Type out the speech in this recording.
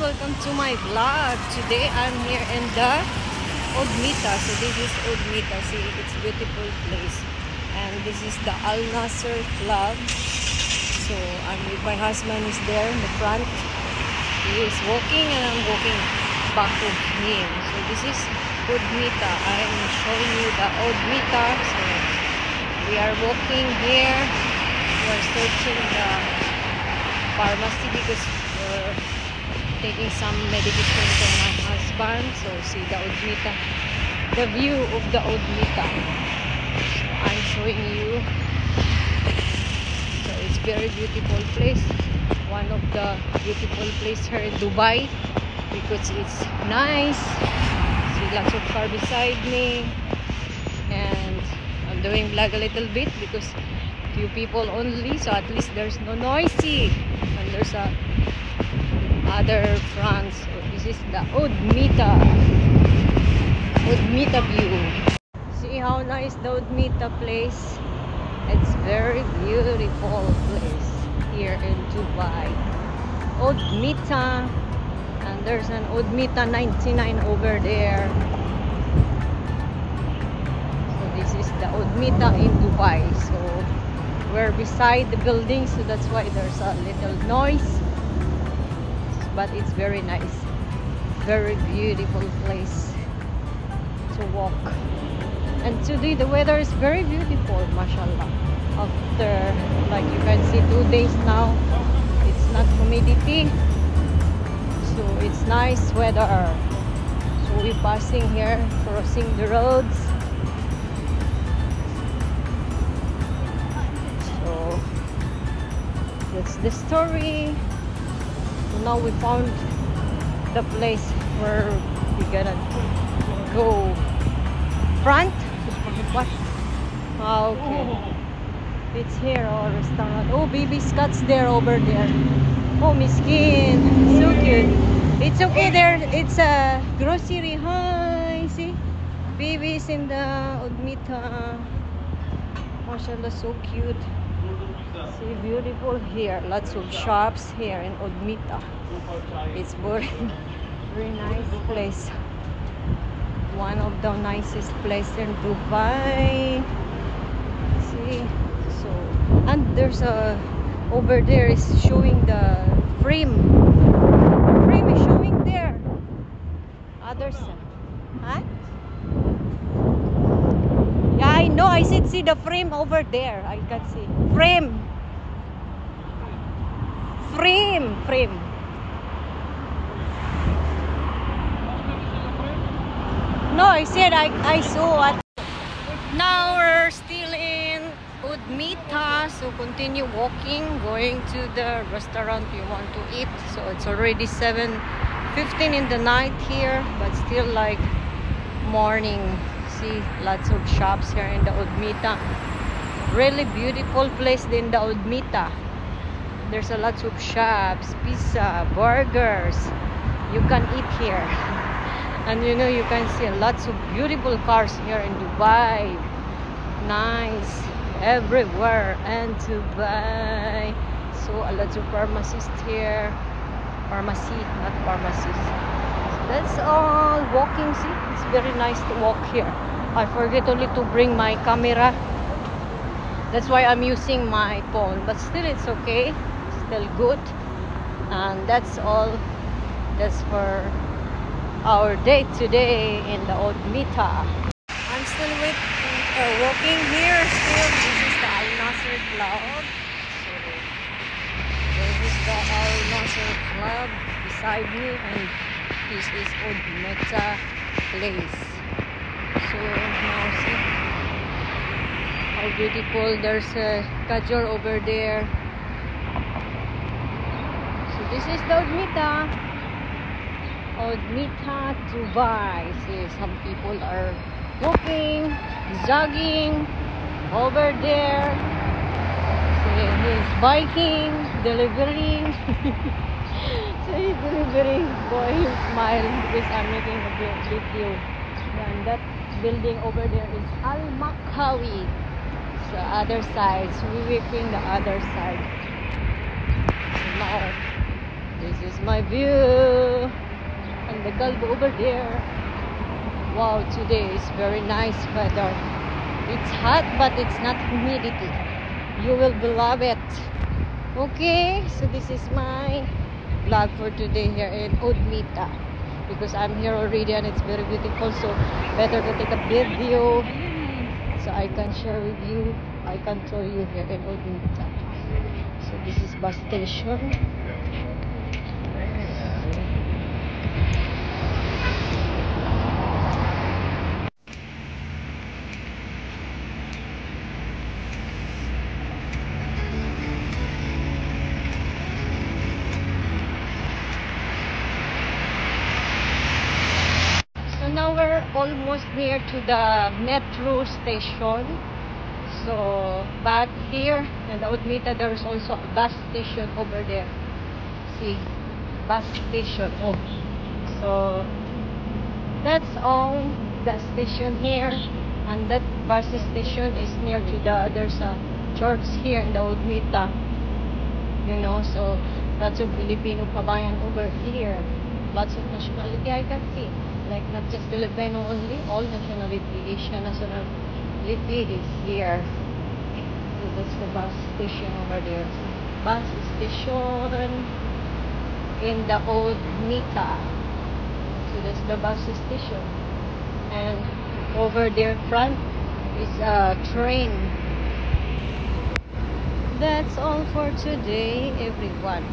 welcome to my vlog. Today I'm here in the Odmita. So this is Odmita. See, it's a beautiful place. And this is the Al Nasser Club. So I'm with my husband, is there in the front. He is walking and I'm walking back with him. So this is Odmita. I'm showing you the Odmita. So we are walking here. We are searching the pharmacy because we're taking some medication for my husband. So see the Odmita, the view of the Odmita. So I'm showing you. So it's very beautiful place. One of the beautiful place here in Dubai because it's nice. See lots of car beside me, and I'm doing vlog a little bit because few people only, so at least there's no noisy, and there's a other front. So this is the Odmita view. See how nice the Odmita place. It's very beautiful place here in Dubai. Odmita, and there's an Odmita 99 over there. So this is the Odmita in Dubai. So we're beside the building, so that's why there's a little noise, but it's very nice, very beautiful place to walk. And today the weather is very beautiful, mashallah. After, like you can see, 2 days now, it's not humidity, so it's nice weather. So we're passing here, crossing the roads. That's the story. So now we found the place where we're gonna go. Front? What? Ah, okay. It's here, our restaurant. Oh, baby Scott's there, over there. Oh, miskin. So cute. It's okay there. It's a grocery. Hi, see? Babies in the Odmita. Mashallah, so cute. See, beautiful here. Lots of shops here in Odmita. It's very, very nice place. One of the nicest place in Dubai. See, so, and there's a over there is showing the frame. Frame is showing there. Others, huh? Yeah, I know. I said see the frame over there. I can see frame. Frame. No, I said I saw it. Now we're still in Odmita, so continue walking, going to the restaurant we want to eat. So it's already 7:15 in the night here, but still like morning. See lots of shops here in the Odmita. Really beautiful place in the Odmita. There's a lots of shops, pizza, burgers. You can eat here. And you know, you can see lots of beautiful cars here in Dubai. Nice everywhere in Dubai. So a lot of pharmacists here. Pharmacy, not pharmacies. So that's all walking. See, it's very nice to walk here. I forget only to bring my camera. That's why I'm using my phone, but still it's okay. Still good. And that's all. That's for our day today in the Odmita. I'm still walking here. Still, this is the Al Nasser Club. So this is the Al Nasser Club beside me, and this is Odmita place. So now see how beautiful. There's a Kajor over there. So this is the Odmita. Odmita, Dubai. See, some people are walking, jogging over there. See, he's biking, delivering. So he's delivering. Boy, he's smiling because I'm making a video. And that building over there is Al Makhawi. So other side. So we're working the other side. So now, this is my view. the Galbo over there. Wow, today is very nice weather. It's hot, but it's not humidity. You will love it. Okay, so this is my vlog for today here in Udmita, because I'm here already and it's very beautiful, so better to take a video so I can share with you. I can show you here in Udmita. So this is bus station. So now we're almost near to the metro station. So back here in the Udmita, there's also a bus station over there. See, bus station. Oh, so that's all the station here, and that bus station is near to the. There's a church here in the Udmita. You know, so lots of Filipino kabayan over here. Lots of nationality I can see. Like not just Filipino only, all nationality, Asian nationality is here. So that's the bus station over there. Bus station in the old Mita. So that's the bus station. And over there front is a train. That's all for today, everyone.